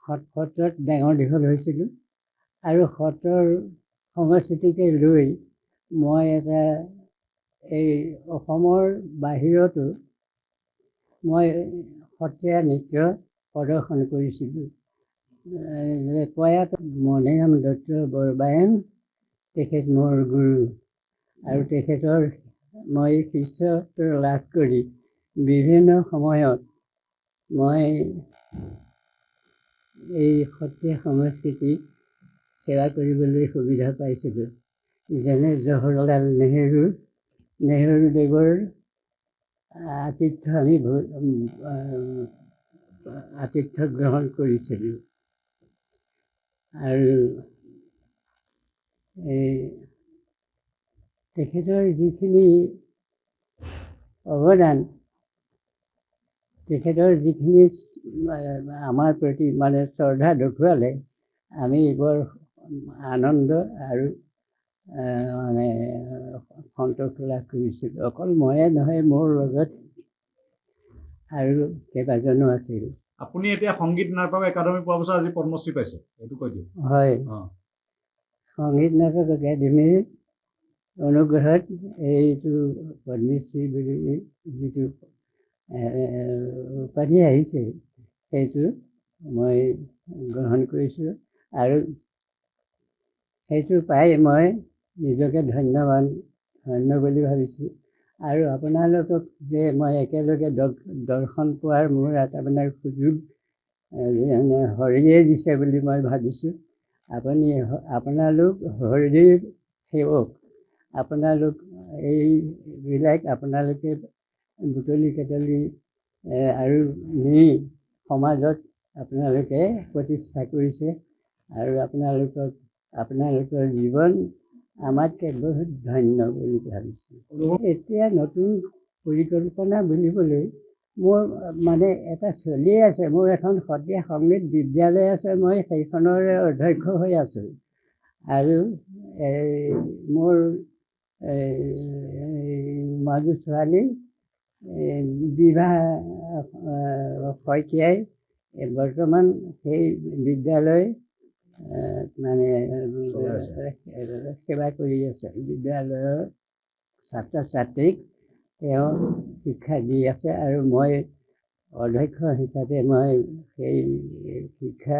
সত্ৰত ডাঙৰ দীঘল হৈছিলোঁ আৰু সত্ৰৰ সংস্কৃতিকে লৈ মই এটা এই অসমৰ বাহিৰতো মই সত্ৰীয়া নৃত্য প্ৰদৰ্শন কৰিছিলোঁ। প্ৰয়াত মণিৰাম দত্ত বৰবায়ন তেখেত মোৰ গুৰু আৰু তেখেতৰ মই শিষ্যত্ব লাভ কৰি বিভিন্ন সময়ত মই এই সত্ৰীয়া সংস্কৃতিক সেৱা কৰিবলৈ সুবিধা পাইছিলোঁ। যেনে জৱাহৰলাল নেহৰুদেৱৰ আতিথ্য আমি আতিথ্য গ্ৰহণ কৰিছিলোঁ আৰু তেখেতৰ যিখিনি অৱদান, তেখেতৰ যিখিনি আমাৰ প্ৰতি মানে শ্ৰদ্ধা দেখুৱালে, আমি বৰ আনন্দ আৰু মানে সন্তোষ লাভ কৰিছিলোঁ। অকল ময়ে নহয়, মোৰ লগত আৰু কেইবাজনো আছিল। আপুনি এতিয়া সংগীত নাটক একাডেমি পোৱা বছৰ আজি পদ্মশ্ৰী পাইছে, এইটো কৈ দিয়ক। হয়, সংগীত নাটক একাডেমীৰ অনুগ্ৰহত এইটো পদ্মশ্ৰী বুলি যিটো উপাধি আহিছে সেইটো মই গ্ৰহণ কৰিছোঁ আৰু সেইটো পাই মই নিজকে ধন্য বুলি ভাবিছোঁ। আৰু আপোনালোকক যে মই একেলগে দৰ্শন পোৱাৰ মোৰ আপোনাৰ সুযোগ হৰিয়ে দিছে বুলি মই ভাবিছোঁ। আপোনালোক হৰিৰ সেৱক, আপোনালোক এইবিলাক আপোনালোকে বুটলি আৰু নি সমাজত আপোনালোকে প্ৰতিষ্ঠা কৰিছে আৰু আপোনালোকৰ জীৱন আমাতকৈ বহুত ধন্য বুলি ভাবিছোঁ। এতিয়া নতুন পৰিকল্পনা বুলিবলৈ মোৰ মানে এটা চলি আছে। মোৰ এখন সত্ৰীয়া সংগীত বিদ্যালয় আছে, মই সেইখনৰে অধ্যক্ষ হৈ আছোঁ আৰু মোৰ মাজু ছোৱালী বিভা শইকীয়াই বৰ্তমান সেই বিদ্যালয় মানে সেৱা কৰি আছে। বিদ্যালয়ৰ ছাত্ৰ ছাত্ৰীক তেওঁ শিক্ষা দি আছে আৰু মই অধ্যক্ষ হিচাপে মই সেই শিক্ষা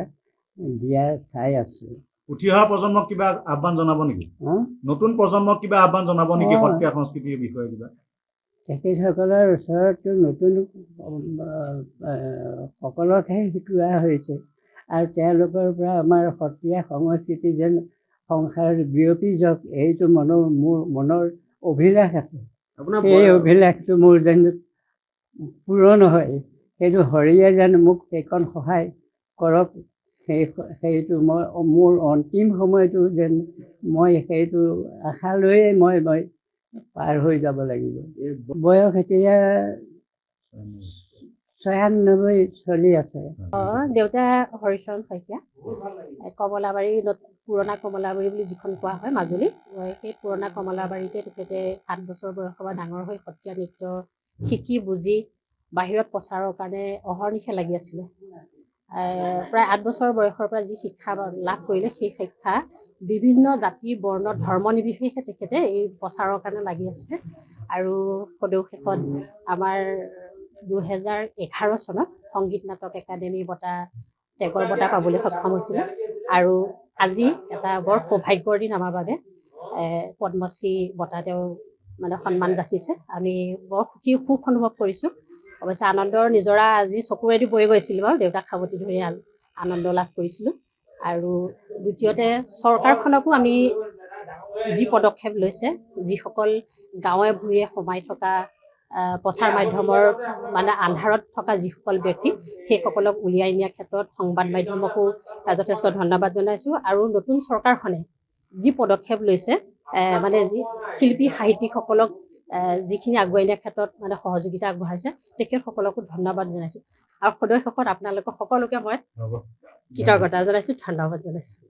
দিয়া চাই আছোঁ। উঠি অহা প্ৰজন্মক কিবা আহ্বান জনাব নেকি? নতুন প্ৰজন্মক কিবা আহ্বান জনাব নেকি সত্ৰীয়া সংস্কৃতিৰ বিষয়ে কিবা? তেখেতসকলৰ ওচৰতো নতুন সকলকহে শিকোৱা হৈছে আৰু তেওঁলোকৰ পৰা আমাৰ সত্ৰীয়া সংস্কৃতি যেন সংসাৰত বিয়পি যাওক, এইটো মোৰ মনৰ অভিলাষ আছে। সেই অভিলাষটো মোৰ যেন পূৰণ হয়, সেইটো হৰিয়ে যেন মোক সেইকণ সহায় কৰক। সেইটো মোৰ অন্তিম সময়টো যেন মই সেইটো আশা লৈয়ে মই পাৰ হৈ যাব লাগিব। বয়স এতিয়া 96 চলি আছে। দেউতা হৰিচৰণ শইকীয়া, কমলাবাৰী পুৰণা কমলাবাৰী বুলি যিখন কোৱা হয় মাজুলী, সেই পুৰণা কমলাবাৰীতে তেখেতে 8 বছৰ বয়সৰ পৰা ডাঙৰ হৈ সত্ৰীয়া নৃত্য শিকি বুজি বাহিৰত প্ৰচাৰৰ কাৰণে অহৰ্নিশে লাগি আছিলে। প্ৰায় 8 বছৰ বয়সৰ পৰা যি শিক্ষা লাভ কৰিলে, সেই শিক্ষা বিভিন্ন জাতি বৰ্ণ ধৰ্ম নিৰ্বিশেষে তেখেতে এই প্ৰচাৰৰ কাৰণে লাগি আছিলে আৰু সদৌ শেষত আমাৰ 2011 চনত সংগীত নাটক একাডেমী বঁটা টেগৰ বঁটা পাবলৈ সক্ষম হৈছিলে আৰু আজি এটা বৰ সৌভাগ্যৰ দিন আমাৰ বাবে। পদ্মশ্ৰী বঁটা তেওঁৰ মানে সন্মান যাচিছে। আমি বৰ সুখ অনুভৱ কৰিছোঁ। অৱশ্যে আনন্দৰ নিজৰা আজি চকুৰেদি বৈ গৈছিল বাৰু, দেউতাক সাৱটি ধৰি আনন্দ লাভ কৰিছিলোঁ। আৰু দ্বিতীয়তে চৰকাৰখনকো আমি যি পদক্ষেপ লৈছে, যিসকল গাঁৱে ভূঞে সোমাই থকা প্ৰচাৰ মাধ্যমৰ মানে আন্ধাৰত থকা যিসকল ব্যক্তি, সেইসকলক উলিয়াই নিয়াৰ ক্ষেত্ৰত সংবাদ মাধ্যমকো যথেষ্ট ধন্যবাদ জনাইছোঁ। আৰু নতুন চৰকাৰখনে যি পদক্ষেপ লৈছে, মানে যি শিল্পী সাহিত্যিকসকলক যিখিনি আগুৱাই নিয়াৰ ক্ষেত্ৰত মানে সহযোগিতা আগবঢ়াইছে, তেখেতসকলকো ধন্যবাদ জনাইছোঁ। আৰু সদৌ শেষত আপোনালোকক সকলোকে মই কৃতজ্ঞতা জনাইছোঁ, ধন্যবাদ জনাইছোঁ।